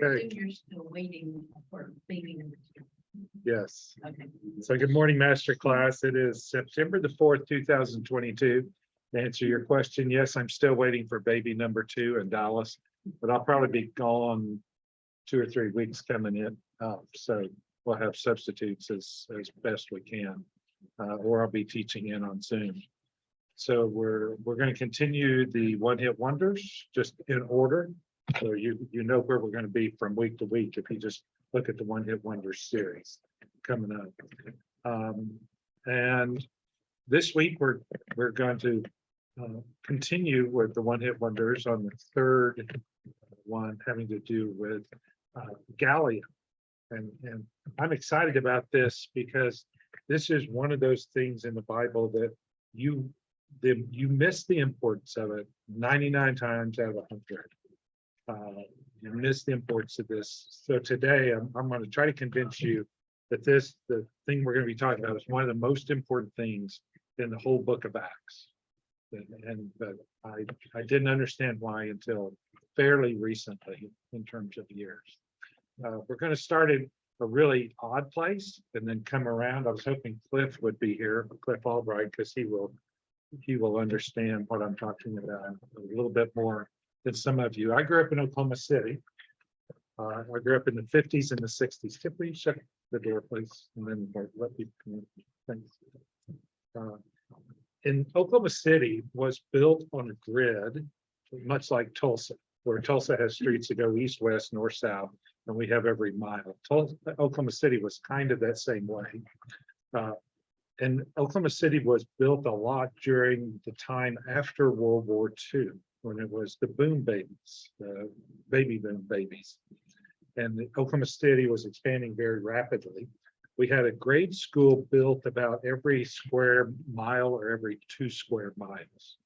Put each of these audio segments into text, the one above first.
Okay, You're still waiting for baby number two. yes. Okay. So good morning, master class. It is September the 4th, 2022. To answer your question, yes, I'm still waiting for baby number 2 in Dallas, but I'll probably be gone 2 or 3 weeks coming in. So we'll have substitutes as best we can, or I'll be teaching in on Zoom. So we're going to continue the one-hit wonders just in order. So you know where we're going to be from week to week if you just look at the one-hit wonders series coming up. And this week we're going to continue with the one-hit wonders on the third one having to do with Gallio. And I'm excited about this because this is one of those things in the Bible that you miss the importance of it 99 times out of 100. You miss the importance of this. So today I'm going to try to convince you that the thing we're going to be talking about is one of the most important things in the whole book of Acts. But I didn't understand why until fairly recently in terms of years. We're going to start in a really odd place and then come around. I was hoping Cliff would be here, Cliff Albright, because he will understand what I'm talking about a little bit more than some of you. I grew up in Oklahoma City. I grew up in the 50s and the 60s. Can we shut the door, please? And then let people come in. Thanks. In Oklahoma City was built on a grid, much like Tulsa, where Tulsa has streets that go east, west, north, south, and we have every mile. Oklahoma City was kind of that same way. And Oklahoma City was built a lot during the time after World War II, when it was the boom babies, the baby boom babies. And Oklahoma City was expanding very rapidly. We had a grade school built about every square mile or every 2 square miles.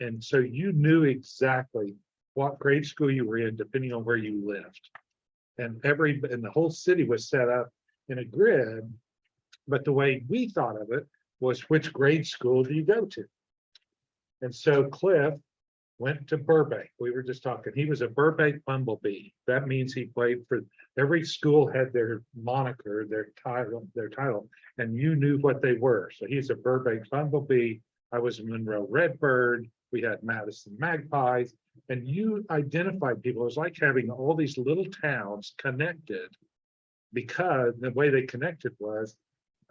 And so you knew exactly what grade school you were in, depending on where you lived. And the whole city was set up in a grid. But the way we thought of it was, which grade school do you go to? And so Cliff went to Burbank. We were just talking. He was a Burbank Bumblebee. That means he played for every school had their moniker, their title, and you knew what they were. So he's a Burbank Bumblebee. I was a Monroe Redbird. We had Madison Magpies, and you identified people. It was like having all these little towns connected, because the way they connected was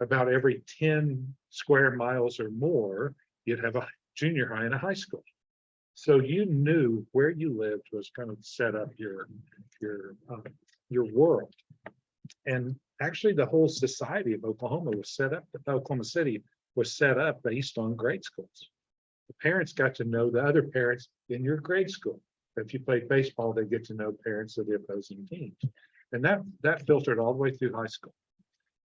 about every 10 square miles or more, you'd have a junior high and a high school. So you knew where you lived was going to set up your world. And actually the whole society of Oklahoma was set up, Oklahoma City was set up based on grade schools. The parents got to know the other parents in your grade school. If you played baseball, they get to know parents of the opposing teams. And that filtered all the way through high school.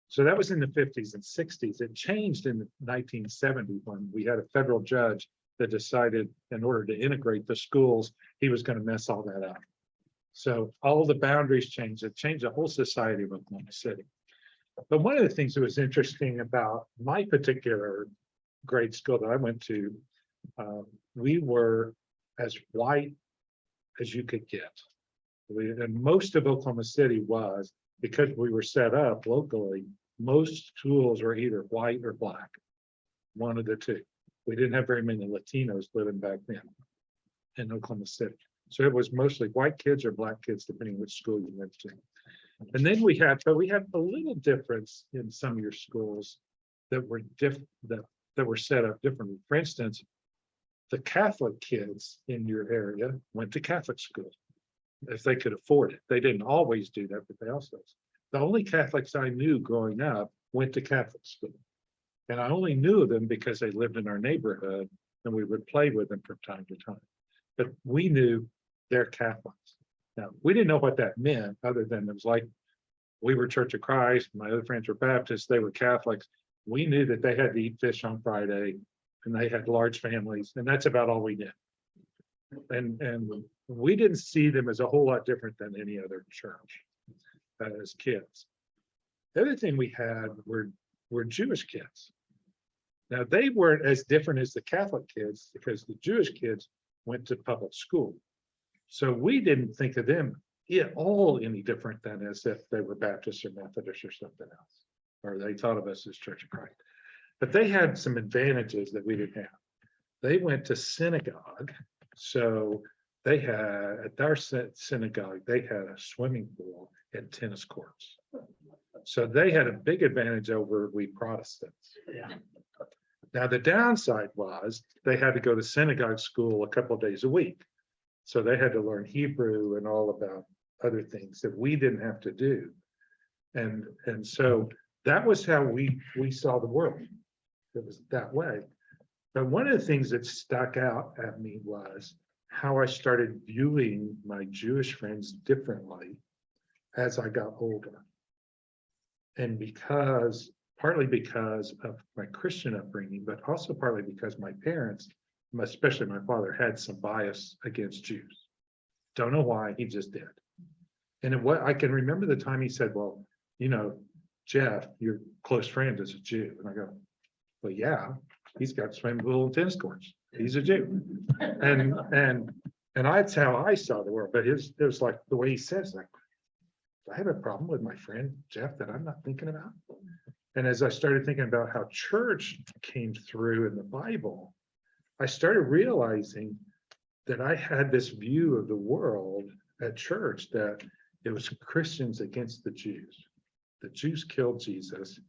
So that was in the 50s and 60s. It changed in the 1970s when we had a federal judge that decided, in order to integrate the schools, he was going to mess all that up. So all the boundaries changed. It changed the whole society of Oklahoma City. But one of the things that was interesting about my particular grade school that I went to, we were as white as you could get. And most of Oklahoma City was, because we were set up locally, most schools were either white or black, one of the two. We didn't have very many Latinos living back then in Oklahoma City. So it was mostly white kids or black kids, depending which school you went to. And then we had a little difference in some of your schools that were different, that were set up differently. For instance, the Catholic kids in your area went to Catholic school if they could afford it. They didn't always do that, but they also. The only Catholics I knew growing up went to Catholic school. And I only knew them because they lived in our neighborhood and we would play with them from time to time. But we knew they're Catholics. Now, we didn't know what that meant, other than it was like, we were Church of Christ, my other friends were Baptists, they were Catholics. We knew that they had to eat fish on Friday and they had large families, and that's about all we did. And we didn't see them as a whole lot different than any other church as kids. The other thing we had were Jewish kids. Now, they weren't as different as the Catholic kids because the Jewish kids went to public school. So we didn't think of them all any different than as if they were Baptist or Methodist or something else, or they thought of us as Church of Christ. But they had some advantages that we didn't have. They went to synagogue, so they had at their synagogue they had a swimming pool and tennis courts. So they had a big advantage over we Protestants. Yeah. Now the downside was they had to go to synagogue school a couple of days a week. So they had to learn Hebrew and all about other things that we didn't have to do. And so that was how we saw the world. It was that way. But one of the things that stuck out at me was how I started viewing my Jewish friends differently as I got older. And partly because of my Christian upbringing, but also partly because my parents, especially my father, had some bias against Jews. Don't know why, he just did. And I can remember the time he said, well, you know, Jeff, your close friend is a Jew. And I go, well, yeah, he's got swimming pool and tennis courts. He's a Jew. And that's how I saw the world. But it was like the way he says, like, I have a problem with my friend Jeff that I'm not thinking about. And as I started thinking about how church came through in the Bible, I started realizing that I had this view of the world at church that it was Christians against the Jews. The Jews killed Jesus.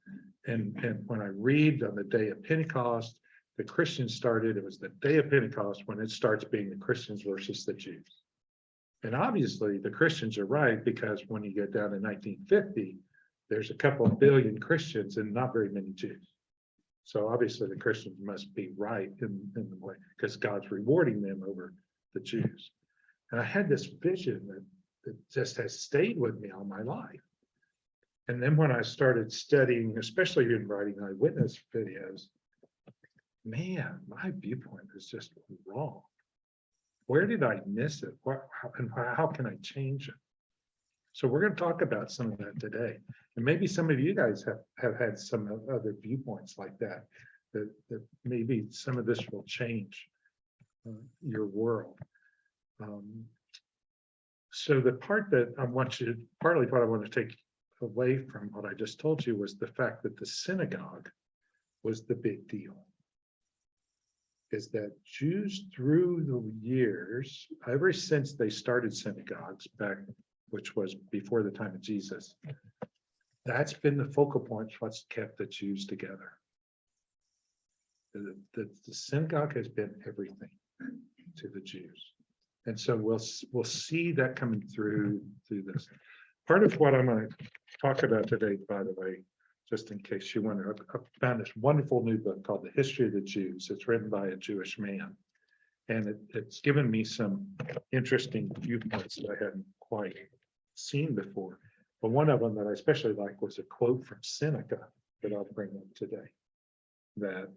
And when I read on the day of Pentecost, the Christians started, it was the day of Pentecost when it starts being the Christians versus the Jews. And obviously the Christians are right, because when you get down to 1950, there's a couple of billion Christians and not very many Jews. So obviously the Christians must be right in the way, because God's rewarding them over the Jews. And I had this vision that just has stayed with me all my life. And then when I started studying, especially in writing eyewitness videos, man, my viewpoint is just wrong. Where did I miss it? How can I change it? So we're going to talk about some of that today. And maybe some of you guys have had some other viewpoints like that maybe some of this will change your world. So the part that partly what I want to take away from what I just told you was the fact that the synagogue was the big deal. Is that Jews through the years, ever since they started synagogues back, which was before the time of Jesus, that's been the focal point, what's kept the Jews together. The synagogue has been everything to the Jews. And so we'll see that coming through this. Part of what I'm going to talk about today, by the way, just in case you wonder, I found this wonderful new book called The History of the Jews. It's written by a Jewish man. And it's given me some interesting viewpoints that I hadn't quite seen before. But one of them that I especially like was a quote from Seneca that I'll bring up today. That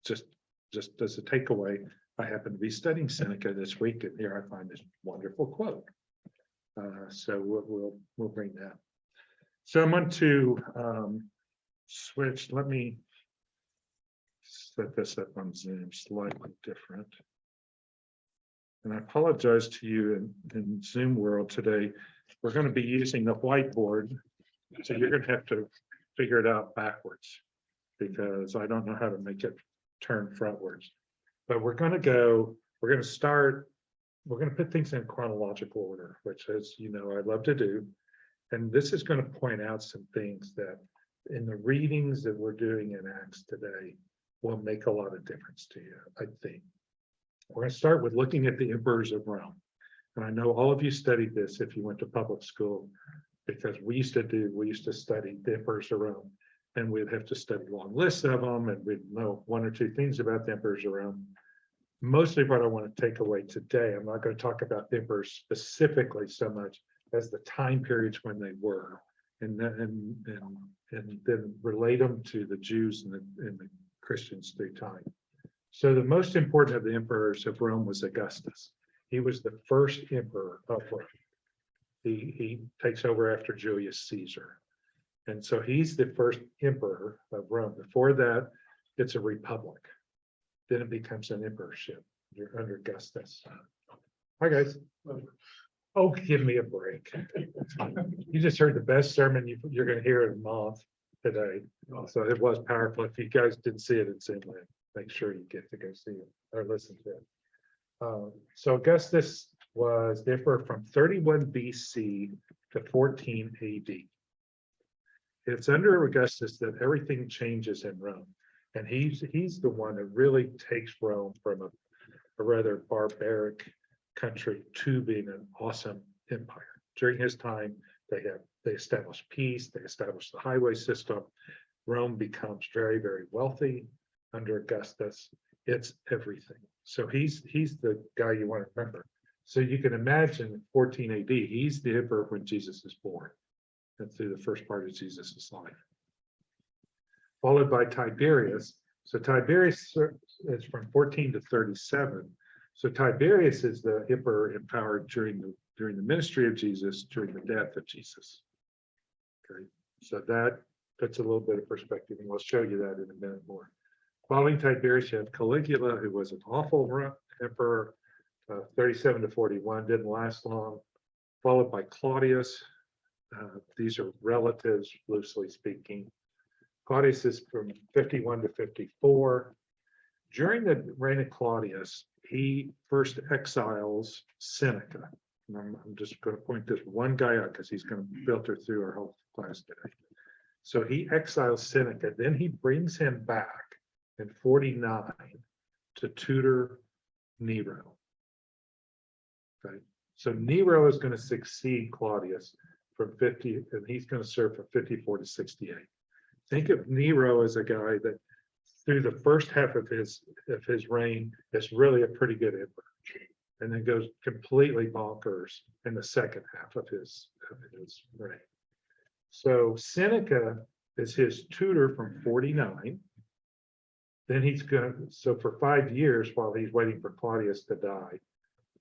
just as a takeaway, I happen to be studying Seneca this week, and here I find this wonderful quote. So we'll bring that. So I'm going to switch. Let me set this up on Zoom slightly different. And I apologize to you in Zoom world today. We're going to be using the whiteboard. So you're going to have to figure it out backwards, because I don't know how to make it turn frontwards. But we're going to start, we're going to put things in chronological order, which, as you know, I love to do. And this is going to point out some things that in the readings that we're doing in Acts today will make a lot of difference to you, I think. We're going to start with looking at the emperors of Rome. And I know all of you studied this if you went to public school, because we used to study the emperors of Rome, and we'd have to study long lists of them, and we'd know one or two things about the emperors of Rome. Mostly what I want to take away today, I'm not going to talk about the emperors specifically so much as the time periods when they were, and then relate them to the Jews and the Christians through time. So the most important of the emperors of Rome was Augustus. He was the first emperor of Rome. He takes over after Julius Caesar. And so he's the first emperor of Rome. Before that, it's a republic. Then it becomes an emperorship under Augustus. Hi, guys. Oh, give me a break. You just heard the best sermon you're going to hear in a month today. So it was powerful. If you guys didn't see it in Zinland, make sure you get to go see it or listen to it. So Augustus was therefore from 31 BC to 14 AD. It's under Augustus that everything changes in Rome. And he's the one that really takes Rome from a rather barbaric country to being an awesome empire. During his time, they established peace, they established the highway system. Rome becomes very, very wealthy under Augustus. It's everything. So he's the guy you want to remember. So you can imagine 14 AD, he's the emperor when Jesus is born and through the first part of Jesus's life. Followed by Tiberius. So Tiberius is from 14 to 37. So Tiberius is the emperor empowered during the ministry of Jesus, during the death of Jesus. Okay, so that puts a little bit of perspective, and we'll show you that in a minute more. Following Tiberius, you have Caligula, who was an awful emperor, 37 to 41, didn't last long. Followed by Claudius. These are relatives, loosely speaking. Claudius is from 51 to 54. During the reign of Claudius, he first exiles Seneca. And I'm just going to point this one guy out because he's going to filter through our whole class today. So he exiles Seneca, then he brings him back in 49 to tutor Nero. Okay, so Nero is going to succeed Claudius from 50, and he's going to serve from 54 to 68. Think of Nero as a guy that through the first half of his reign is really a pretty good emperor, and then goes completely bonkers in the second half of his reign. So Seneca is his tutor from 49. Then he's going to, so for 5 years while he's waiting for Claudius to die,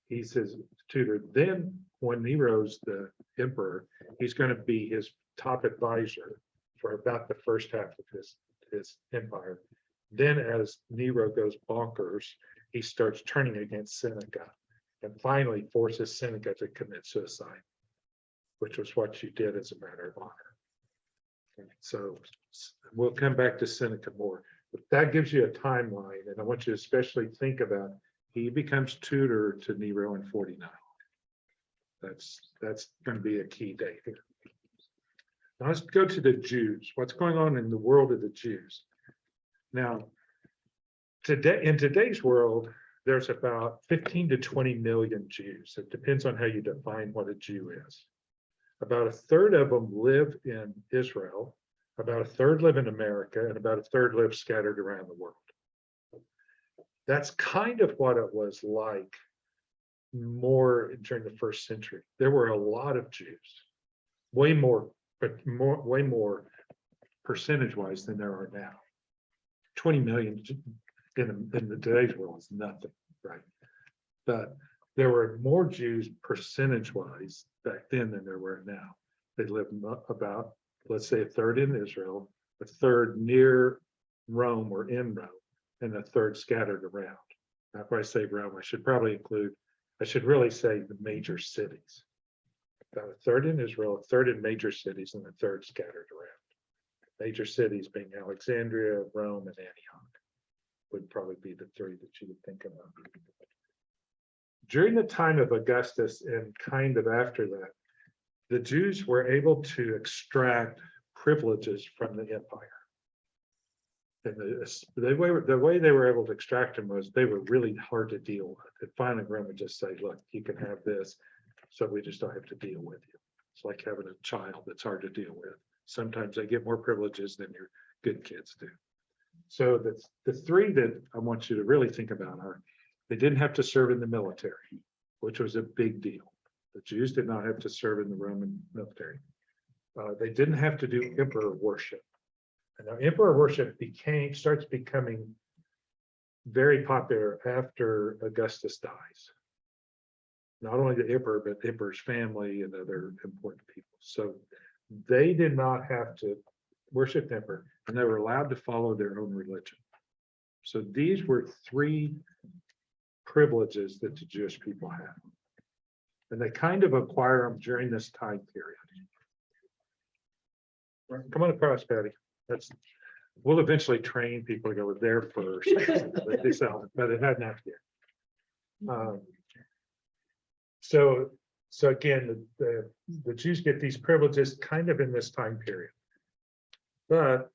he's his tutor. Then when Nero's the emperor, he's going to be his top advisor for about the first half of his empire. Then as Nero goes bonkers, he starts turning against Seneca and finally forces Seneca to commit suicide, which was what you did as a matter of honor. So we'll come back to Seneca more, but that gives you a timeline, and I want you to especially think about he becomes tutor to Nero in 49. That's going to be a key date here. Now let's go to the Jews. What's going on in the world of the Jews? Now, today in today's world, there's about 15 to 20 million Jews. It depends on how you define what a Jew is. About a third of them live in Israel, about a third live in America, and about a third live scattered around the world. That's kind of what it was like more during the first century. There were a lot of Jews, way more percentage-wise than there are now. 20 million in the today's world is nothing, right? But there were more Jews percentage-wise back then than there were now. They lived about, let's say, a third in Israel, a third near Rome or in Rome, and a third scattered around. Now, if I say Rome, I should really say the major cities. About a third in Israel, a third in major cities, and a third scattered around. Major cities being Alexandria, Rome, and Antioch would probably be the three that you would think about. During the time of Augustus and kind of after that, the Jews were able to extract privileges from the empire. And the way they were able to extract them was they were really hard to deal with. And finally, Rome would just say, look, you can have this, so we just don't have to deal with you. It's like having a child that's hard to deal with. Sometimes they get more privileges than your good kids do. So the three that I want you to really think about are, they didn't have to serve in the military, which was a big deal. The Jews did not have to serve in the Roman military. They didn't have to do emperor worship. And now emperor worship starts becoming very popular after Augustus dies. Not only the emperor, but the emperor's family and other important people. So they did not have to worship the emperor, and they were allowed to follow their own religion. So these were three privileges that the Jewish people had. And they kind of acquire them during this time period. Come on across, Patty. We'll eventually train people to go there first. But it hadn't happened yet. So again, the Jews get these privileges kind of in this time period. But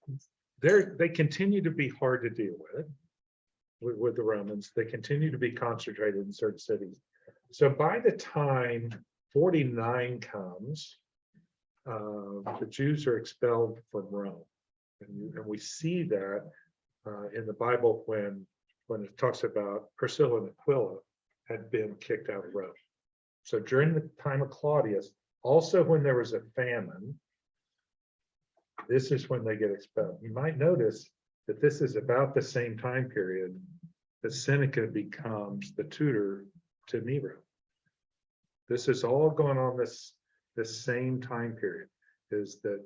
they continue to be hard to deal with the Romans. They continue to be concentrated in certain cities. So by the time 49 comes, the Jews are expelled from Rome. And we see that in the Bible when it talks about Priscilla and Aquila had been kicked out of Rome. So during the time of Claudius, also when there was a famine, this is when they get expelled. You might notice that this is about the same time period that Seneca becomes the tutor to Nero. This is all going on this same time period. Is that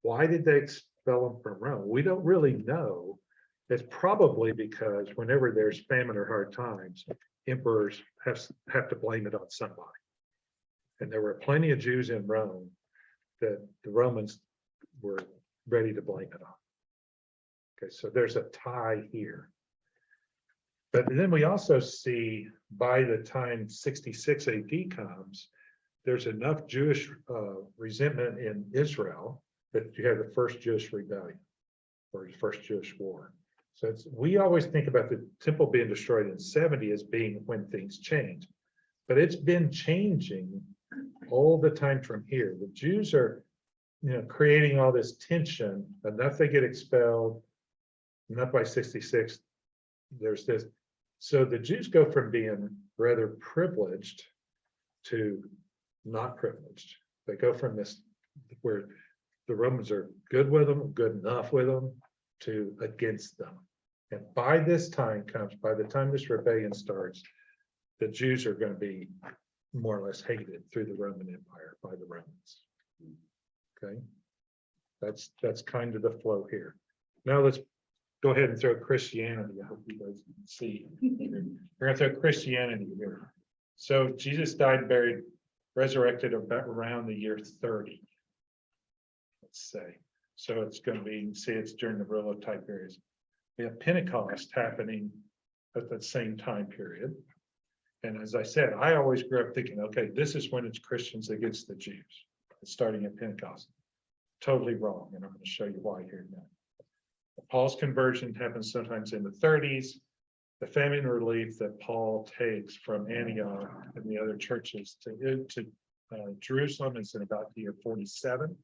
why did they expel them from Rome? We don't really know. It's probably because whenever there's famine or hard times, emperors have to blame it on somebody. And there were plenty of Jews in Rome that the Romans were ready to blame it on. Okay, so there's a tie here. But then we also see by the time 66 AD comes, there's enough Jewish resentment in Israel that you have the first Jewish rebellion or the first Jewish war. So we always think about the temple being destroyed in 70 as being when things change, but it's been changing all the time from here. The Jews are, creating all this tension. Enough they get expelled, enough by 66. There's this. So the Jews go from being rather privileged to not privileged. They go from this where the Romans are good with them, good enough with them, to against them. And by this time by the time this rebellion starts, the Jews are going to be more or less hated through the Roman Empire by the Romans. Okay, that's kind of the flow here. Now let's go ahead and throw Christianity. I hope you guys can see. We're going to throw Christianity here. So Jesus died, buried, resurrected about around the year 30. Let's say. So it's going to be, see, it's during the Rilo type periods. We have Pentecost happening at the same time period. And as I said, I always grew up thinking, okay, this is when it's Christians against the Jews. It's starting at Pentecost. Totally wrong. And I'm going to show you why here now. Paul's conversion happens sometimes in the 30s. The famine relief that Paul takes from Antioch and the other churches to Jerusalem is in about the year 47.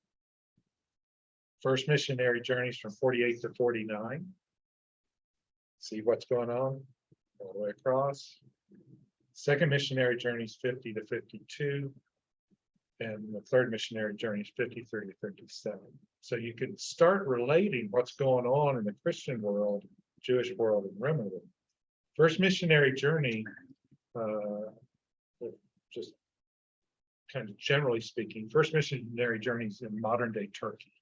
First missionary journeys from 48 to 49. See what's going on all the way across. Second missionary journeys 50 to 52. And the third missionary journey is 53 to 57. So you can start relating what's going on in the Christian world, Jewish world, and Roman world. First missionary journey, just kind of generally speaking, first missionary journeys in modern day Turkey.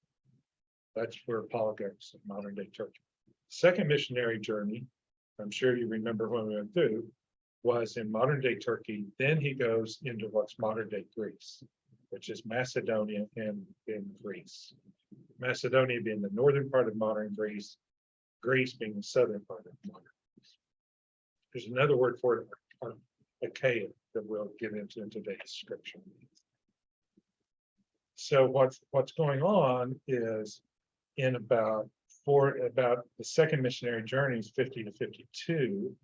That's where Paul goes, in modern day Turkey. Second missionary journey, I'm sure you remember when we went through, was in modern day Turkey. Then he goes into what's modern day Greece, which is Macedonia and Greece. Macedonia being the northern part of modern Greece, Greece being the southern part of modern Greece. There's another word for it, Achaia, that we'll get into in today's scripture. So what's going on is in about the second missionary journeys, 50 to 52,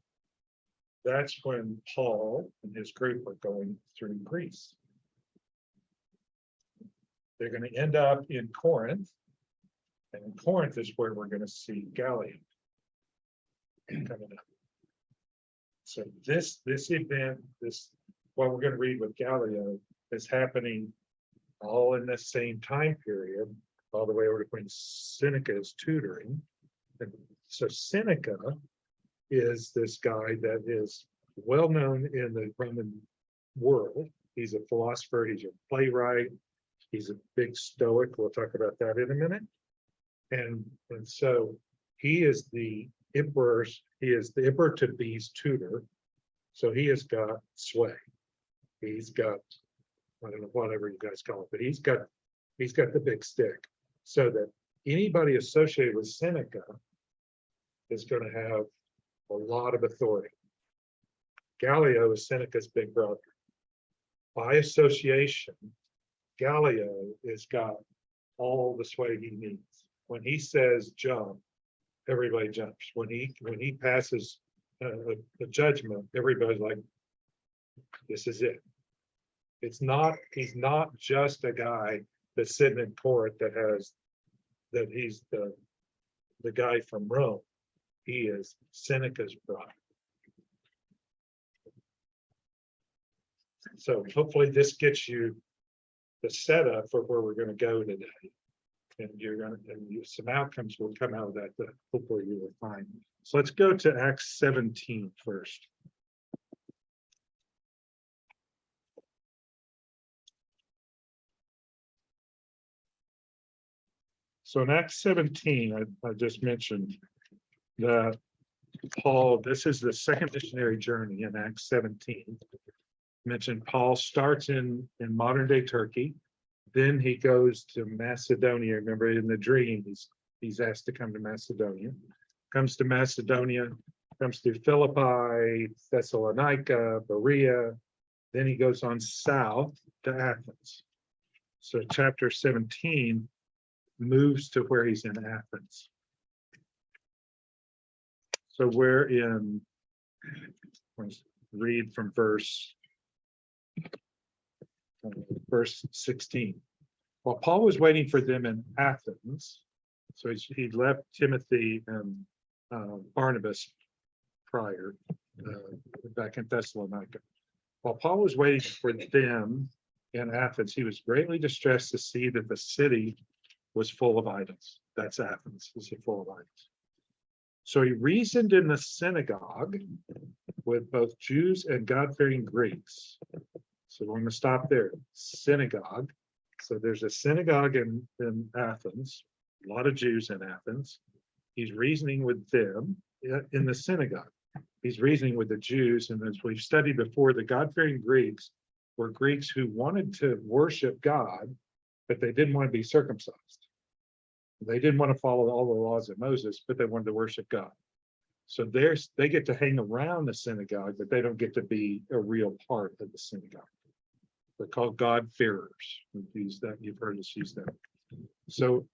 that's when Paul and his group are going through Greece. They're going to end up in Corinth, and in Corinth is where we're going to see Gallio coming up. So this event, what we're going to read with Gallio, is happening all in the same time period, all the way over to when Seneca is tutoring. And so Seneca is this guy that is well known in the Roman world. He's a philosopher, he's a playwright, he's a big Stoic. We'll talk about that in a minute. And so he is the emperor to be's tutor. So he has got sway. He's got I don't know, whatever you guys call it, but he's got the big stick. So that anybody associated with Seneca is going to have a lot of authority. Gallio is Seneca's big brother. By association, Gallio has got all the sway he needs. When he says jump, everybody jumps. When he passes a judgment, everybody's like, this is it. He's not just a guy that's sitting in court that he's the guy from Rome. He is Seneca's brother. So hopefully this gets you the setup for where we're going to go today. And some outcomes will come out of that hopefully you will find. So let's go to Acts 17 first. So in Acts 17, I just mentioned that Paul, this is the second missionary journey in Acts 17. Mentioned Paul starts in modern day Turkey. Then he goes to Macedonia. Remember in the dream, he's asked to come to Macedonia. Comes to Macedonia, comes to Philippi, Thessalonica, Berea. Then he goes on south to Athens. So chapter 17 moves to where he's in Athens. So we're in, let's read from verse 16. While Paul was waiting for them in Athens, so he left Timothy and Barnabas prior, back in Thessalonica. While Paul was waiting for them in Athens, he was greatly distressed to see that the city was full of idols. That's Athens, is full of idols. So he reasoned in the synagogue with both Jews and God-fearing Greeks. So we're going to stop there. Synagogue. So there's a synagogue in Athens, a lot of Jews in Athens. He's reasoning with them in the synagogue. He's reasoning with the Jews. And as we've studied before, the God-fearing Greeks were Greeks who wanted to worship God, but they didn't want to be circumcised. They didn't want to follow all the laws of Moses, but they wanted to worship God. So they get to hang around the synagogue, but they don't get to be a real part of the synagogue. They're called God-fearers. Use that, you've heard us use that. So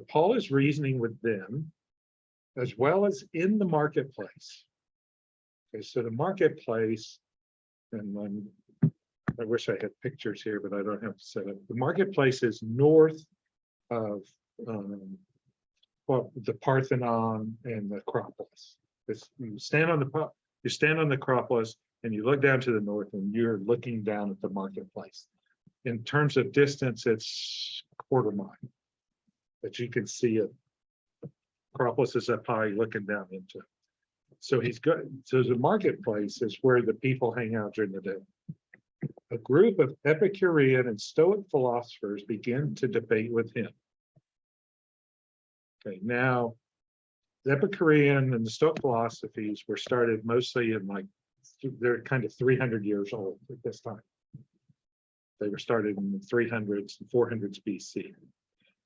Paul is reasoning with them as well as in the marketplace. Okay, so the marketplace, and I wish I had pictures here, but I don't have to set up. The marketplace is north of the Parthenon and the Acropolis. You stand on the Acropolis and you look down to the north and you're looking down at the marketplace. In terms of distance, it's quarter mile, but you can see it. Acropolis is up high looking down into it. So he's good. So the marketplace is where the people hang out during the day. A group of Epicurean and Stoic philosophers begin to debate with him. Okay, now the Epicurean and the Stoic philosophies were started mostly in they're kind of 300 years old at this time. They were started in the 300s and 400s BC.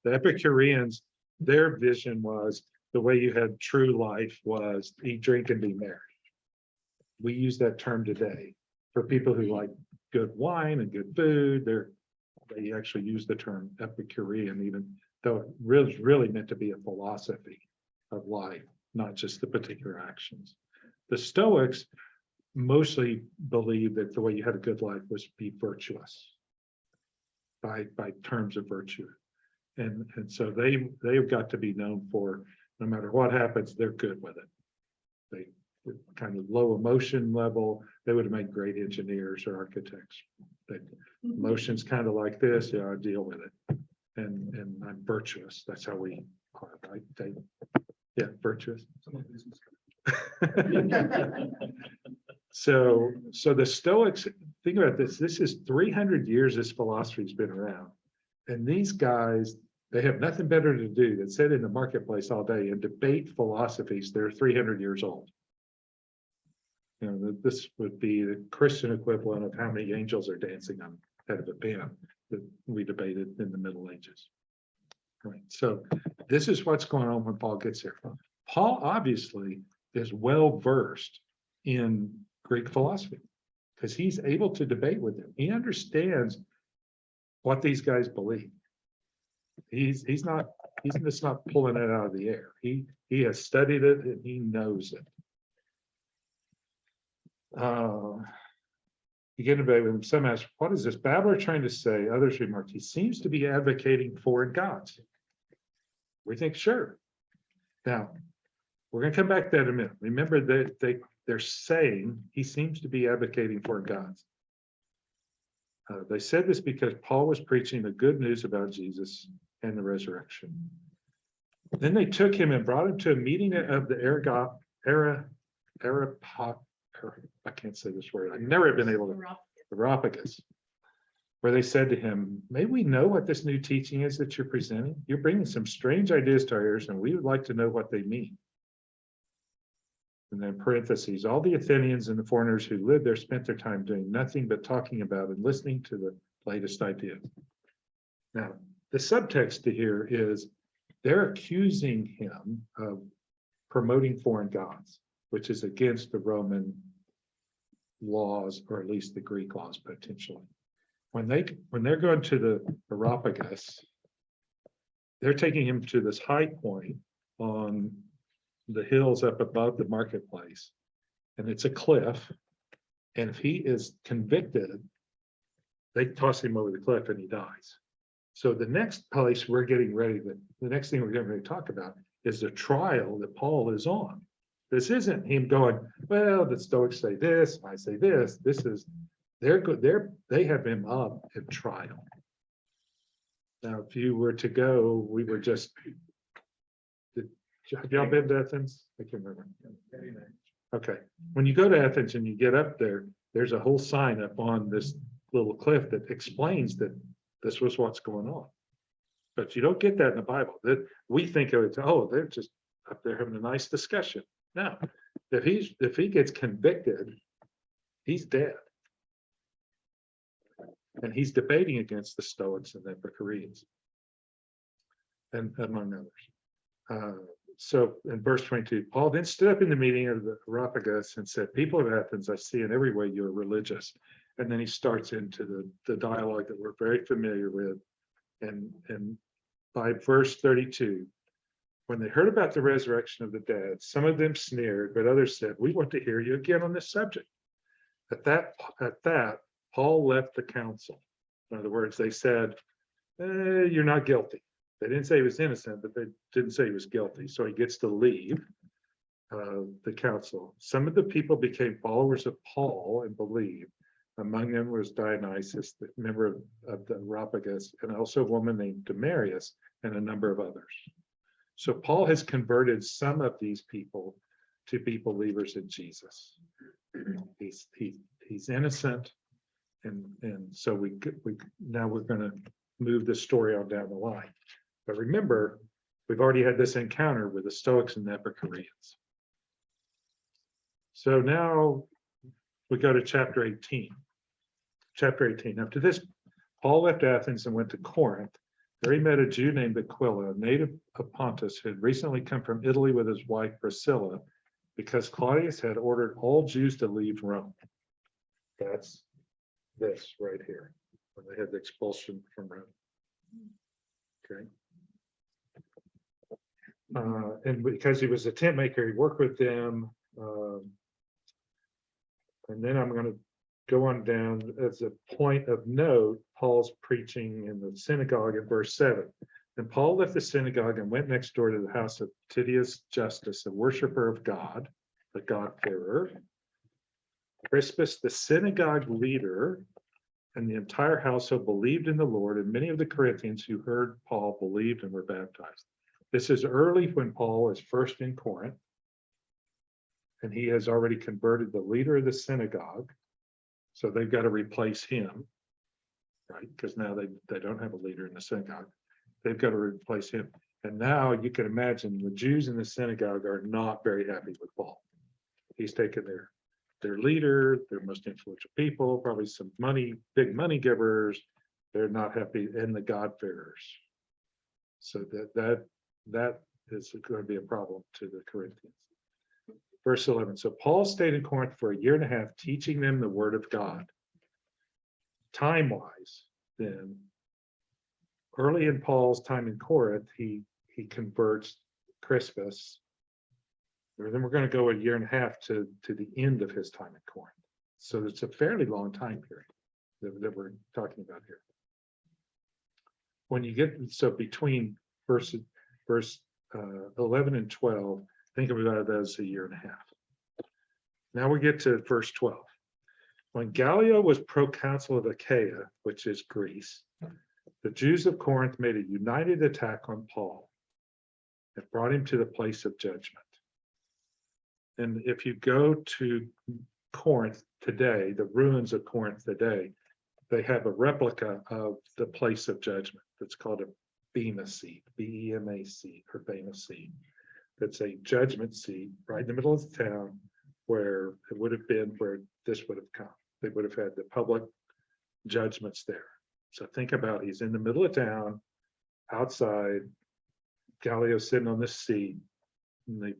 The Epicureans, their vision was the way you had true life was eat, drink, and be merry. We use that term today for people who like good wine and good food. They actually use the term Epicurean, even though it really meant to be a philosophy of life, not just the particular actions. The Stoics mostly believed that the way you had a good life was be virtuous by terms of virtue. And so they've got to be known for no matter what happens, they're good with it. They kind of low emotion level, they would have made great engineers or architects. Emotions kind of like this, yeah, I deal with it. And I'm virtuous. That's how we are, right? Yeah, virtuous. So the Stoics, think about this. This is 300 years this philosophy's been around. And these guys, they have nothing better to do than sit in the marketplace all day and debate philosophies that are 300 years old. You know, this would be the Christian equivalent of how many angels are dancing on head of a band that we debated in the Middle Ages. Right. So this is what's going on when Paul gets here. Paul obviously is well versed in Greek philosophy because he's able to debate with them. He understands what these guys believe. He's just not pulling it out of the air. He has studied it and he knows it. You get a debate with him. Some ask, what is this babbler trying to say? Others remarked, he seems to be advocating foreign gods. We think, sure. Now, we're going to come back to that in a minute. Remember that they're saying he seems to be advocating foreign gods. They said this because Paul was preaching the good news about Jesus and the resurrection. Then they took him and brought him to a meeting of the I can't say this word. I've never been able to. Areopagus, where they said to him, may we know what this new teaching is that you're presenting? You're bringing some strange ideas to our ears, and we would like to know what they mean. And then parentheses, all the Athenians and the foreigners who lived there spent their time doing nothing but talking about and listening to the latest ideas. Now, the subtext to here is they're accusing him of promoting foreign gods, which is against the Roman laws, or at least the Greek laws potentially. When they're going to the Areopagus, they're taking him to this high point on the hills up above the marketplace, and it's a cliff. And if he is convicted, they toss him over the cliff and he dies. So the next place we're getting ready, the next thing we're getting ready to talk about is the trial that Paul is on. This isn't him going, well, the Stoics say this, I say this. This is they have him up at trial. Now, if you were to go, we were just. Have y'all been to Athens? I can't remember. Okay, when you go to Athens and you get up there, there's a whole sign up on this little cliff that explains that this was what's going on. But you don't get that in the Bible. That we think of it, oh, they're just up there having a nice discussion. No, if he gets convicted, he's dead. And he's debating against the Stoics and the Epicureans, and among others. So in verse 22, Paul then stood up in the meeting of the Areopagus and said, people of Athens, I see in every way you're religious. And then he starts into the dialogue that we're very familiar with. And by verse 32, when they heard about the resurrection of the dead, some of them sneered, but others said, we want to hear you again on this subject. At that, Paul left the council. In other words, they said, you're not guilty. They didn't say he was innocent, but they didn't say he was guilty. So he gets to leave the council. Some of the people became followers of Paul and believed. Among them was Dionysius, the member of the Areopagus, and also a woman named Damaris, and a number of others. So Paul has converted some of these people to be believers in Jesus. He's innocent, and so we now we're going to move this story on down the line. But remember, we've already had this encounter with the Stoics and the Epicureans. So now we go to chapter 18. Chapter 18. After this, Paul left Athens and went to Corinth. There he met a Jew named Aquila, a native of Pontus, who had recently come from Italy with his wife Priscilla, because Claudius had ordered all Jews to leave Rome. That's this right here, when they had the expulsion from Rome. Okay. And because he was a tent maker, he worked with them. And then I'm going to go on down as a point of note, Paul's preaching in the synagogue in verse 7. And Paul left the synagogue and went next door to the house of Titius Justus, a worshiper of God, the God-fearer. Crispus, the synagogue leader, and the entire household believed in the Lord, and many of the Corinthians who heard Paul believed and were baptized. This is early when Paul is first in Corinth, and he has already converted the leader of the synagogue. So they've got to replace him, right? Because now they don't have a leader in the synagogue. They've got to replace him. And now you can imagine the Jews in the synagogue are not very happy with Paul. He's taken their leader, their most influential people, probably some money, big money givers. They're not happy, and the God-fearers. So that is going to be a problem to the Corinthians. Verse 11. So Paul stayed in Corinth for a year and a half, teaching them the word of God. Time-wise, then, early in Paul's time in Corinth, he converts Crispus. Then we're going to go a year and a half to the end of his time in Corinth. So it's a fairly long time period that we're talking about here. When you get, so between verse 11 and 12, think of it as a year and a half. Now we get to verse 12. When Gallio was proconsul of Achaia, which is Greece, the Jews of Corinth made a united attack on Paul and brought him to the place of judgment. And if you go to Corinth today, the ruins of Corinth today, they have a replica of the place of judgment that's called a Bema seat, B-E-M-A-C, or Bema seat. That's a judgment seat right in the middle of the town where it would have been where this would have come. They would have had the public judgments there. So think about, he's in the middle of town, outside, Gallio sitting on this seat, and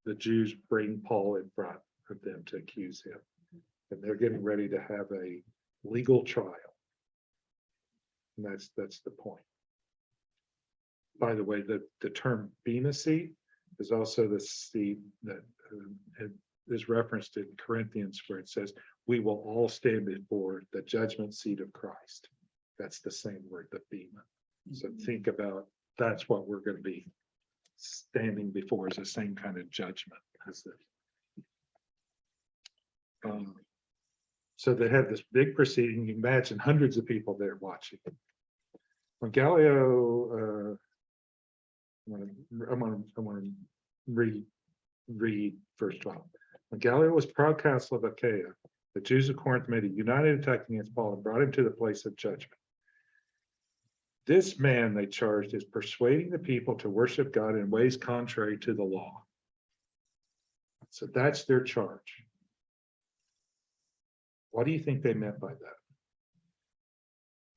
the Jews bring Paul in front of them to accuse him. And they're getting ready to have a legal trial. And that's the point. By the way, the term Bema seat is also the seat that is referenced in Corinthians, where it says, we will all stand before the judgment seat of Christ. That's the same word, the Bema. So think about, that's what we're going to be standing before, is the same kind of judgment as this. So they had this big proceeding. You imagine hundreds of people there watching. When Gallio, I'm going to read verse 12. When Gallio was proconsul of Achaia, the Jews of Corinth made a united attack against Paul and brought him to the place of judgment. This man, they charged, is persuading the people to worship God in ways contrary to the law. So that's their charge. What do you think they meant by that?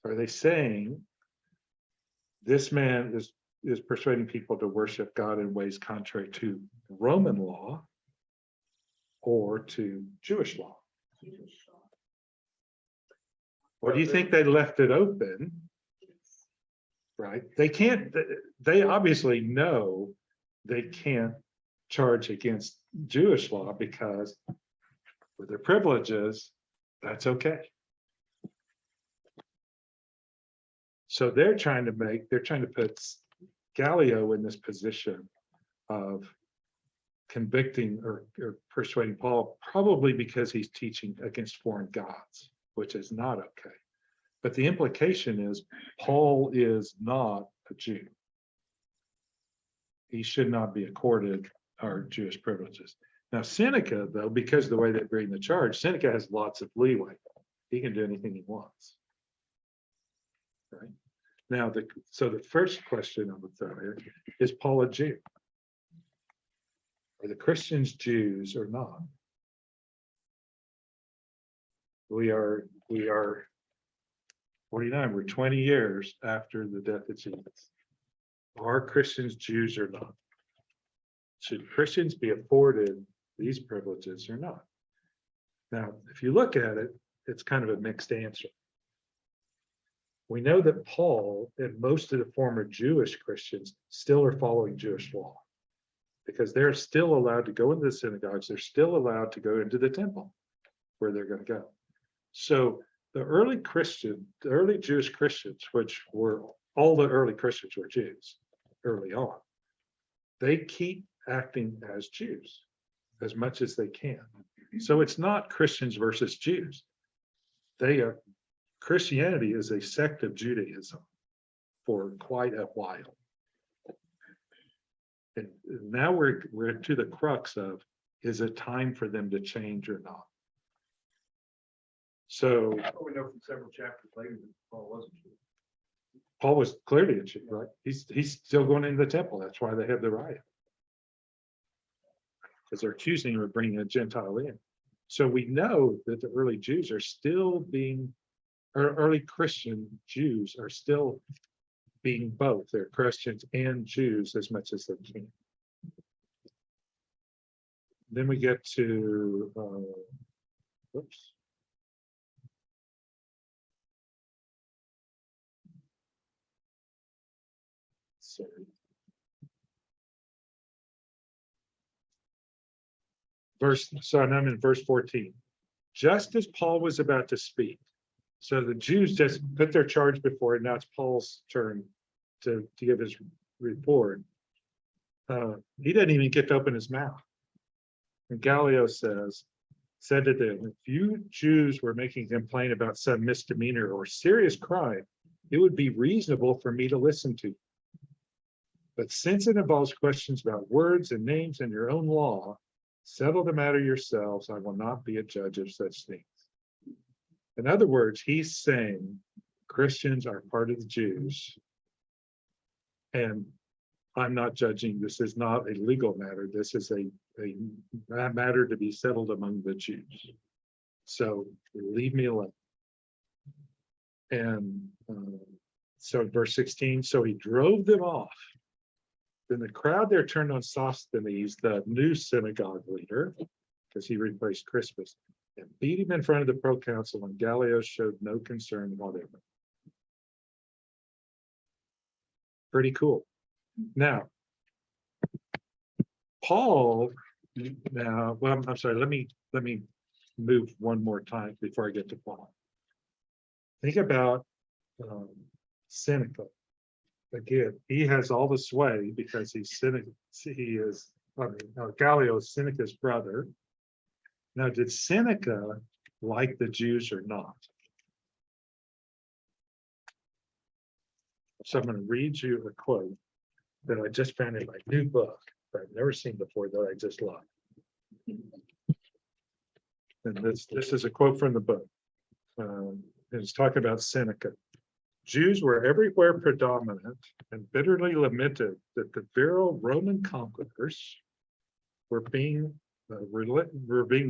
Are they saying this man is persuading people to worship God in ways contrary to Roman law or to Jewish law? Or do you think they left it open? Right? They obviously know they can't charge against Jewish law because with their privileges, that's okay. So they're trying to put Gallio in this position of convicting or persuading Paul, probably because he's teaching against foreign gods, which is not okay. But the implication is Paul is not a Jew. He should not be accorded our Jewish privileges. Now, Seneca, though, because of the way they bring the charge, Seneca has lots of leeway. He can do anything he wants. Right? Now, so the first question I would throw here, is Paul a Jew? Are the Christians Jews or not? We are 49, we're 20 years after the death of Jesus. Are Christians Jews or not? Should Christians be afforded these privileges or not? Now, if you look at it, it's kind of a mixed answer. We know that Paul and most of the former Jewish Christians still are following Jewish law because they're still allowed to go into the synagogues. They're still allowed to go into the temple where they're going to go. So the early Jewish Christians, which were all the early Christians were Jews early on, they keep acting as Jews as much as they can. So it's not Christians versus Jews. Christianity is a sect of Judaism for quite a while. And now we're to the crux of, is it time for them to change or not? So we know from several chapters later that Paul wasn't Jew. Paul was clearly a Jew, right? He's still going into the temple. That's why they have the riot. because they're accusing him of bringing a Gentile in. So we know that the early Jews are still being, or early Christian Jews are still being both. They're Christians and Jews as much as they can. Then we get to, whoops. Sorry. So I'm in verse 14. Just as Paul was about to speak, so the Jews just put their charge before it. Now it's Paul's turn to give his report. He didn't even get to open his mouth. And Gallio said to them, if you Jews were making a complaint about some misdemeanor or serious crime, it would be reasonable for me to listen to you. But since it involves questions about words and names and your own law, settle the matter yourselves. I will not be a judge of such things. In other words, he's saying Christians are part of the Jews, and I'm not judging. This is not a legal matter. This is a matter to be settled among the Jews. So leave me alone. And so verse 16, so he drove them off. Then the crowd there turned on Sosthenes, the new synagogue leader, because he replaced Crispus, and beat him in front of the proconsul, and Gallio showed no concern whatever. Pretty cool. Now, Paul, well, I'm sorry, let me move one more time before I get to Paul. Think about Seneca. Again, he has all the sway because he's Seneca. Gallio is Seneca's brother. Now, did Seneca like the Jews or not? So I'm going to read you a quote that I just found in my new book that I've never seen before that I just love. And this is a quote from the book. It's talking about Seneca. Jews were everywhere predominant and bitterly lamented that the virile Roman conquerors were being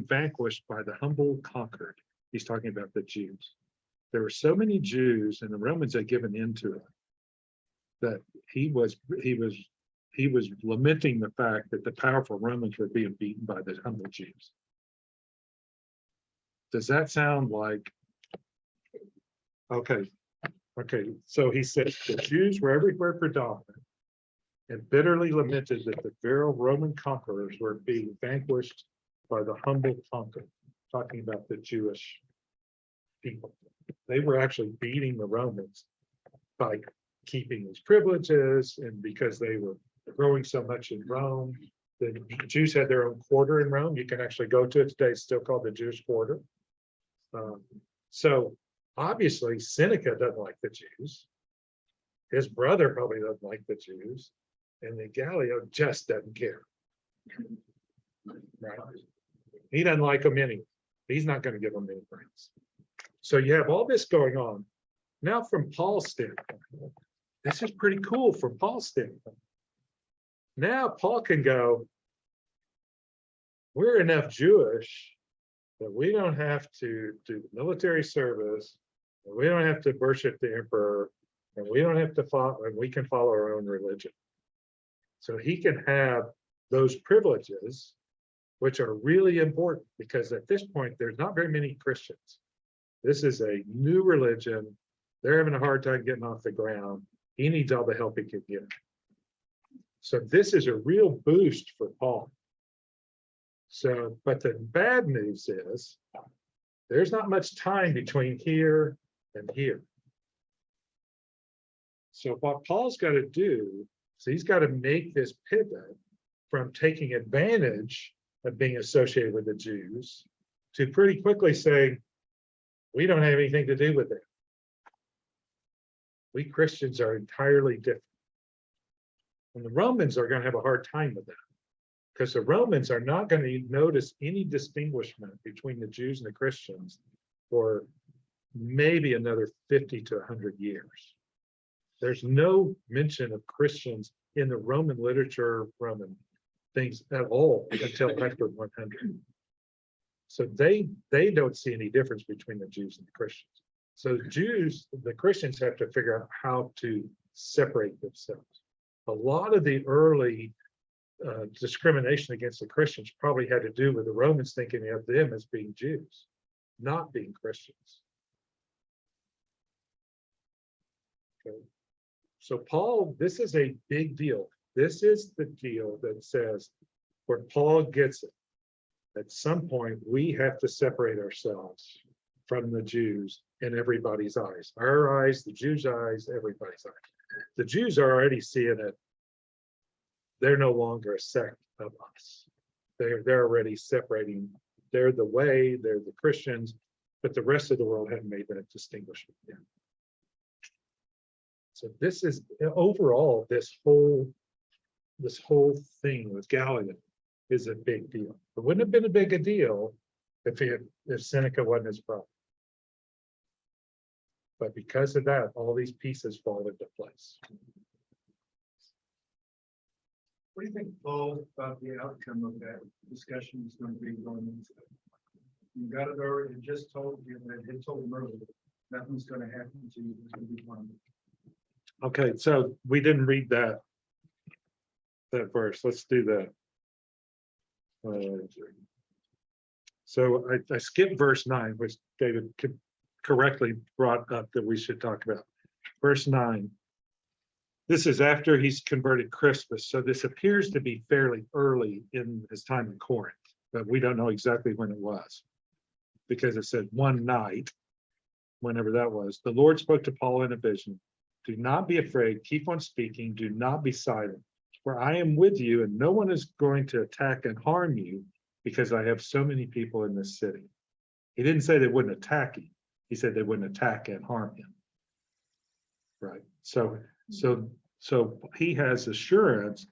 vanquished by the humble conquered. He's talking about the Jews. There were so many Jews, and the Romans had given in to it, that he was lamenting the fact that the powerful Romans were being beaten by the humble Jews. Does that sound like, okay, so he said the Jews were everywhere predominant and bitterly lamented that the virile Roman conquerors were being vanquished by the humble conquered, talking about the Jewish people. They were actually beating the Romans by keeping these privileges, and because they were growing so much in Rome, the Jews had their own quarter in Rome. You can actually go to it today. It's still called the Jewish quarter. So obviously Seneca doesn't like the Jews. His brother probably doesn't like the Jews, and the Gallio just doesn't care. Right? He doesn't like them anyway. He's not going to give them any friends. So you have all this going on. Now from Paul's standpoint, this is pretty cool from Paul's standpoint. Now Paul can go, we're enough Jewish that we don't have to do military service, and we don't have to worship the emperor, and we don't have to follow, and we can follow our own religion. So he can have those privileges, which are really important, because at this point, there's not very many Christians. This is a new religion. They're having a hard time getting off the ground. He needs all the help he can get. So this is a real boost for Paul. So, but the bad news is there's not much time between here and here. So what Paul's got to do is he's got to make this pivot from taking advantage of being associated with the Jews to pretty quickly saying, we don't have anything to do with it. We Christians are entirely different. And the Romans are going to have a hard time with that, because the Romans are not going to notice any distinguishment between the Jews and the Christians for maybe another 50 to 100 years. There's no mention of Christians in the Roman literature, Roman things at all until after 100. So they don't see any difference between the Jews and the Christians. So the Christians have to figure out how to separate themselves. A lot of the early discrimination against the Christians probably had to do with the Romans thinking of them as being Jews, not being Christians. Okay. So Paul, this is a big deal. This is the deal that says, where Paul gets it, at some point we have to separate ourselves from the Jews in everybody's eyes. Our eyes, the Jews' eyes, everybody's eyes. The Jews are already seeing it. They're no longer a sect of us. They're already separating. They're the way, they're the Christians, but the rest of the world haven't made that distinction yet. So this is overall, this whole thing with Gallio is a big deal. It wouldn't have been a big a deal if Seneca wasn't his problem. But because of that, all these pieces fall into place. What do you think, Paul, about the outcome of that discussion is going to be going into? You got it already, just told you, I had told them earlier, nothing's going to happen to you, it's going to be fine. Okay, so we didn't read that verse. Let's do that. So I skipped verse 9, which David correctly brought up that we should talk about. Verse 9. This is after he's converted Crispus, so this appears to be fairly early in his time in Corinth, but we don't know exactly when it was, because it said one night, whenever that was, the Lord spoke to Paul in a vision. Do not be afraid, keep on speaking, do not be silent, for I am with you, and no one is going to attack and harm you, because I have so many people in this city. He didn't say they wouldn't attack him. He said they wouldn't attack and harm him. Right. So he has assurance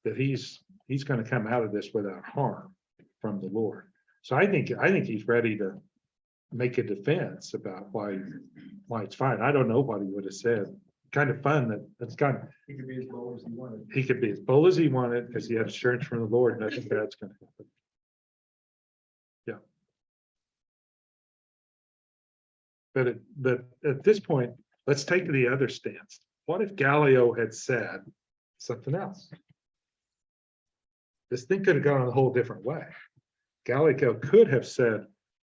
that he's going to come out of this without harm from the Lord. So I think he's ready to make a defense about why it's fine. I don't know what he would have said. Kind of fun that's kind of, He could be as bold as he wanted. he could be as bold as he wanted because he had assurance from the Lord. Nothing bad's going to happen. Yeah. But at this point, let's take the other stance. What if Gallio had said something else? This thing could have gone a whole different way. Gallio could have said,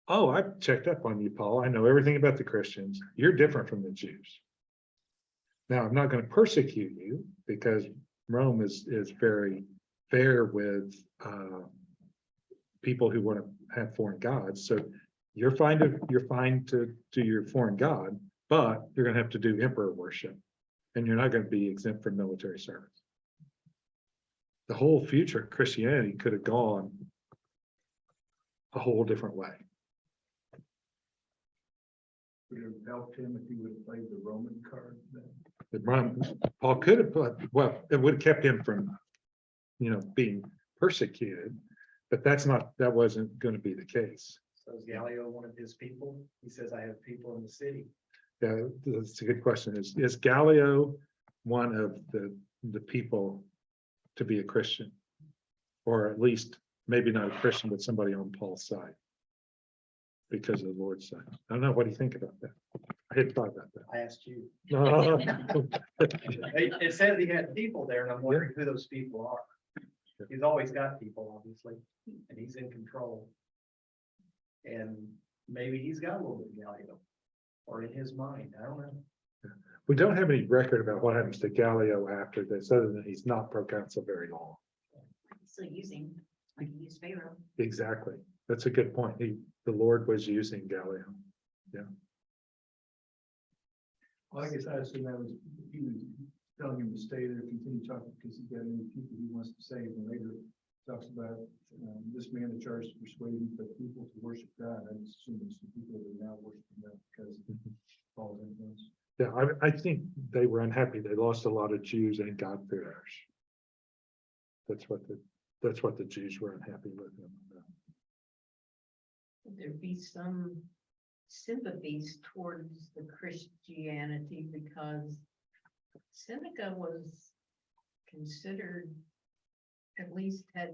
oh, I've checked up on you, Paul. I know everything about the Christians. You're different from the Jews. Now, I'm not going to persecute you because Rome is very fair with people who want to have foreign gods. So you're fine to do your foreign god, but you're going to have to do emperor worship, and you're not going to be exempt from military service. The whole future of Christianity could have gone a whole different way. Would it have helped him if he would have played the Roman card then? Paul could have put, well, it would have kept him from, being persecuted, but that wasn't going to be the case. So is Gallio one of his people? He says, I have people in the city. Yeah, that's a good question. Is Gallio one of the people to be a Christian? Or at least maybe not a Christian, but somebody on Paul's side because of the Lord's side. I don't know. What do you think about that? I hadn't thought about that. I asked you. Uh, It says he had people there, and I'm wondering who those people are. He's always got people, obviously, and he's in control. And maybe he's got a little bit of Gallio, or in his mind, I don't know. we don't have any record about what happens to Gallio after this, other than he's not proconsul very long. Still using, like he used Pharaoh. Exactly. That's a good point. The Lord was using Gallio. Well, I guess I assume that was, he was telling him to stay there, continue talking, because he's got any people he wants to save, and later talks about this man in charge of persuading the people to worship God. I assume there's some people that are now worshiping God because of Paul's influence. Yeah, I think they were unhappy. They lost a lot of Jews and God-fearers. That's what the Jews were unhappy with him about. Would there be some sympathies towards the Christianity because Seneca was considered at least had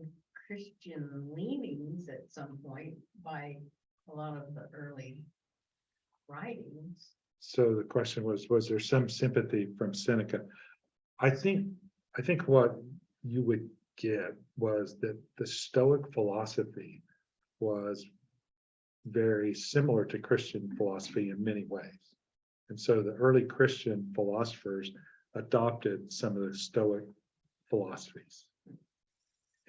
Christian leanings at some point by a lot of the early writings. So the question was there some sympathy from Seneca? I think what you would get was that the Stoic philosophy was very similar to Christian philosophy in many ways. And so the early Christian philosophers adopted some of the Stoic philosophies.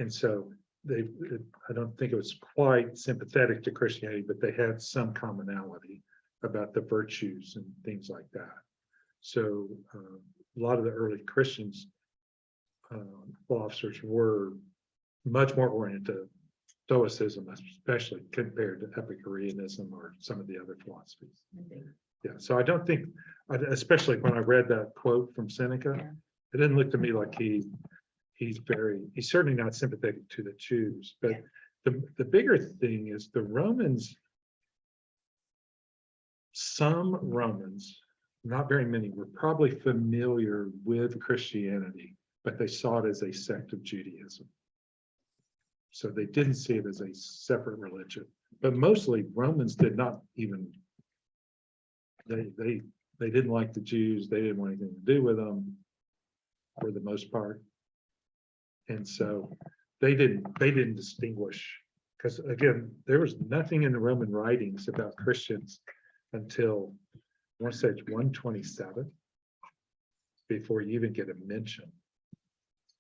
And so I don't think it was quite sympathetic to Christianity, but they had some commonality about the virtues and things like that. So a lot of the early Christians philosophers were much more oriented to Stoicism, especially compared to Epicureanism or some of the other philosophies. I think. Yeah, so I don't think, especially when I read that quote from Seneca, Yeah. it didn't look to me like he's certainly not sympathetic to the Jews. But Yeah. the bigger thing is the Romans, some Romans, not very many, were probably familiar with Christianity, but they saw it as a sect of Judaism. So they didn't see it as a separate religion. But mostly Romans did not even, they didn't like the Jews, they didn't want anything to do with them for the most part. And so they didn't distinguish, because again, there was nothing in the Roman writings about Christians until I want to say it's 127 before you even get a mention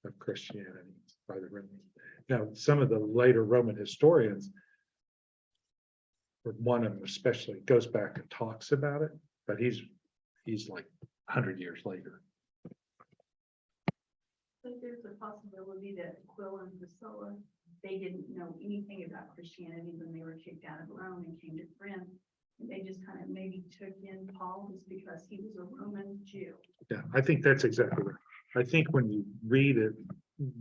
of Christianity by the Romans. Now, some of the later Roman historians, one of them especially, goes back and talks about it, but he's like 100 years later. So there's a possibility that Aquila and Priscilla, they didn't know anything about Christianity when they were kicked out of Rome and came to Corinth. And they just kind of maybe took in Paul just because he was a Roman Jew. Yeah, I think that's exactly right. I think when you read it,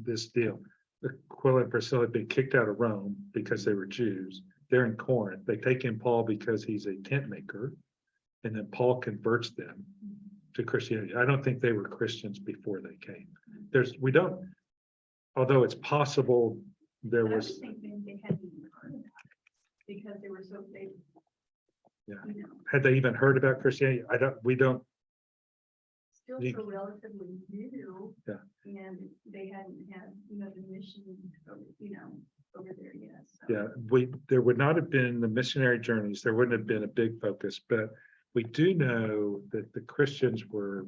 this deal, Aquila and Priscilla had been kicked out of Rome because they were Jews. They're in Corinth. They take in Paul because he's a tent maker, and then Paul converts them to Christianity. I don't think they were Christians before they came. Although it's possible there But I was, would think they hadn't even heard about it because they were so big. Yeah. You know, had they even heard about Christianity? We don't, still You- so relatively new. Yeah. And they hadn't had, the mission, over there yet. So. yeah, there would not have been the missionary journeys. There wouldn't have been a big focus, but we do know that the Christians were,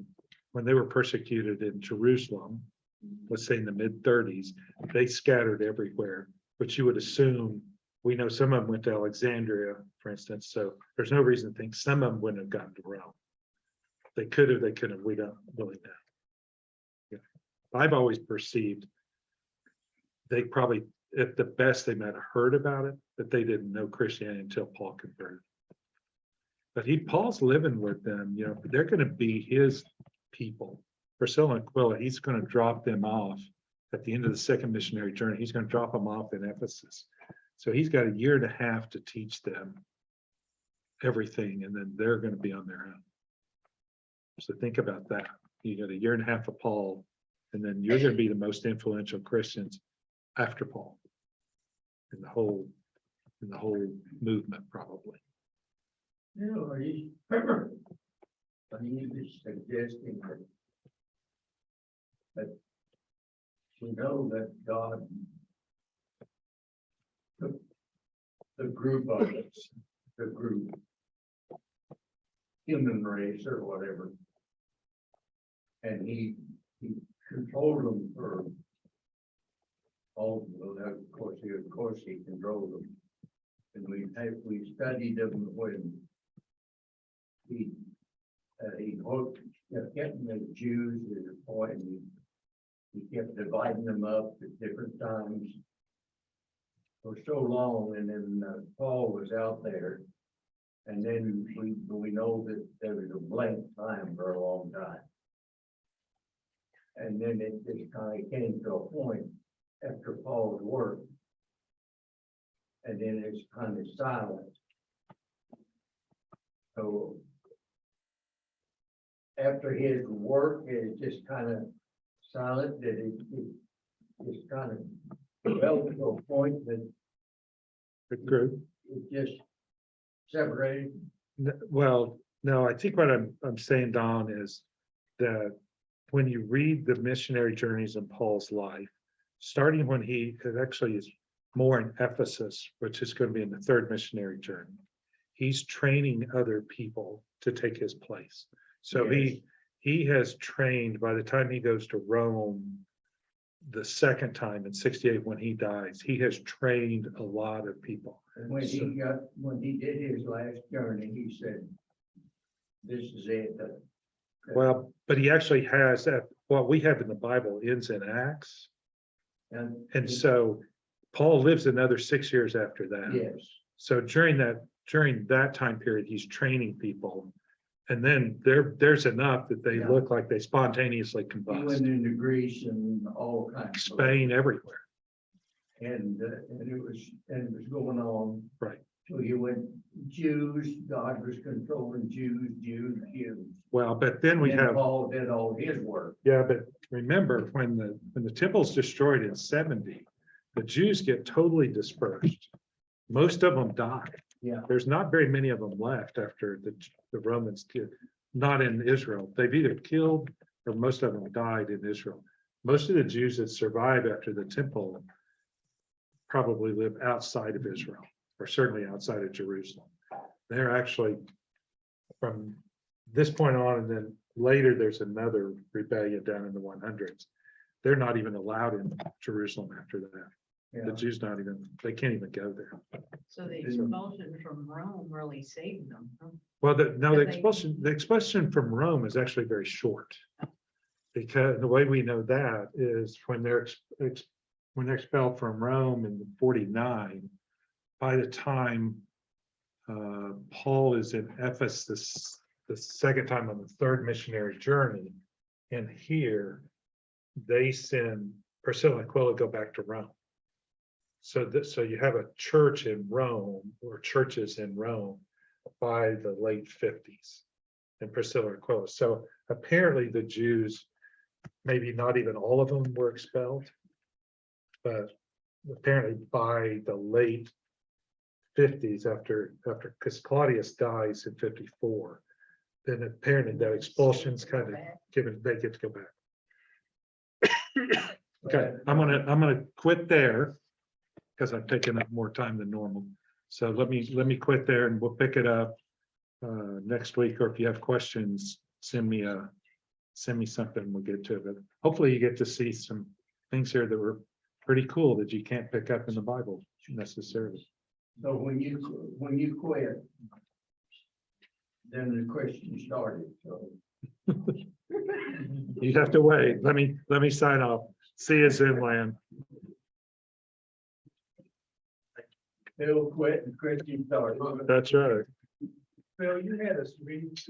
when they were persecuted in Jerusalem, let's say in the mid-30s, they scattered everywhere, but you would assume, we know some of them went to Alexandria, for instance, so there's no reason to think some of them wouldn't have gotten to Rome. They could have, we don't really know. Yeah. I've always perceived they probably, at the best, they might have heard about it, but they didn't know Christianity until Paul converted. But Paul's living with them, they're going to be his people. Priscilla and Aquila, he's going to drop them off at the end of the second missionary journey. He's going to drop them off in Ephesus. So he's got 1.5 years to teach them everything, and then they're going to be on their own. So think about that. You got 1.5 years of Paul, and then you're going to be the most influential Christians after Paul in the whole movement, probably. He was suggesting that we know that God took the group of us, the group, human race or whatever, and he controlled them for all, of course he controlled them. And we studied them when he kept the Jews at a point, and he kept dividing them up at different times for so long, and then Paul was out there, and then we know that there was a blank time for a long time, and then it just kind of came to a point after Paul's work, and then it's kind of silent. So after his work, it's just kind of silent, that just kind of developed to a point that The group. it just separated. Well, no, I think what I'm saying, Don, is that when you read the missionary journeys in Paul's life, starting when it actually is more in Ephesus, which is going to be in the third missionary journey, he's training other people to take his place. So he has trained, by the time he goes to Rome the second time in 68 when he dies, he has trained a lot of people. And when he did his last journey, he said, this is it. Well, but he actually has that, what we have in the Bible ends in Acts. And so Paul lives another 6 years after that. Yes, So during that time period, he's training people. And then there's enough that they Yeah. look like they spontaneously he went combust. into Greece and all kinds of. Spain, everywhere. And it was going on. Right. So you went Jews, God was controlling Jews. Well, but then we And have, Paul did all his work. yeah, but remember when the temple's destroyed in 70, the Jews get totally dispersed. Most of them die. Yeah. There's not very many of them left after the Romans did, not in Israel. They've either killed or most of them died in Israel. Most of the Jews that survive after the temple probably live outside of Israel, or certainly outside of Jerusalem. They're actually, from this point on, and then later there's another rebellion down in the 100s. They're not even allowed in Jerusalem after that. The Yeah. Jews they can't even go there. So the expulsion from Rome really saved them. Huh? Well, the But they- expulsion from Rome is actually very short. Because the way we know that is when they're expelled from Rome in 49, by the time Paul is in Ephesus the second time on the third missionary journey, and here they send Priscilla and Aquila go back to Rome. So you have a church in Rome, or churches in Rome, by the late 50s, and Priscilla and Aquila. So apparently the Jews, maybe not even all of them were expelled, but apparently by the late 50s, after because Claudius dies in 54, then apparently that expulsion's kind of given, they get to go back. Okay, I'm gonna quit there because I've taken up more time than normal. So let me quit there, and we'll pick it up next week, or if you have questions, send me something, we'll get to it. But hopefully you get to see some things here that were pretty cool that you can't pick up in the Bible necessarily. So when you quit, then the question started, so. You have to wait. Let me sign off. See you, Zinland. Bill quit and Christian started. That's right. Phil, you had us read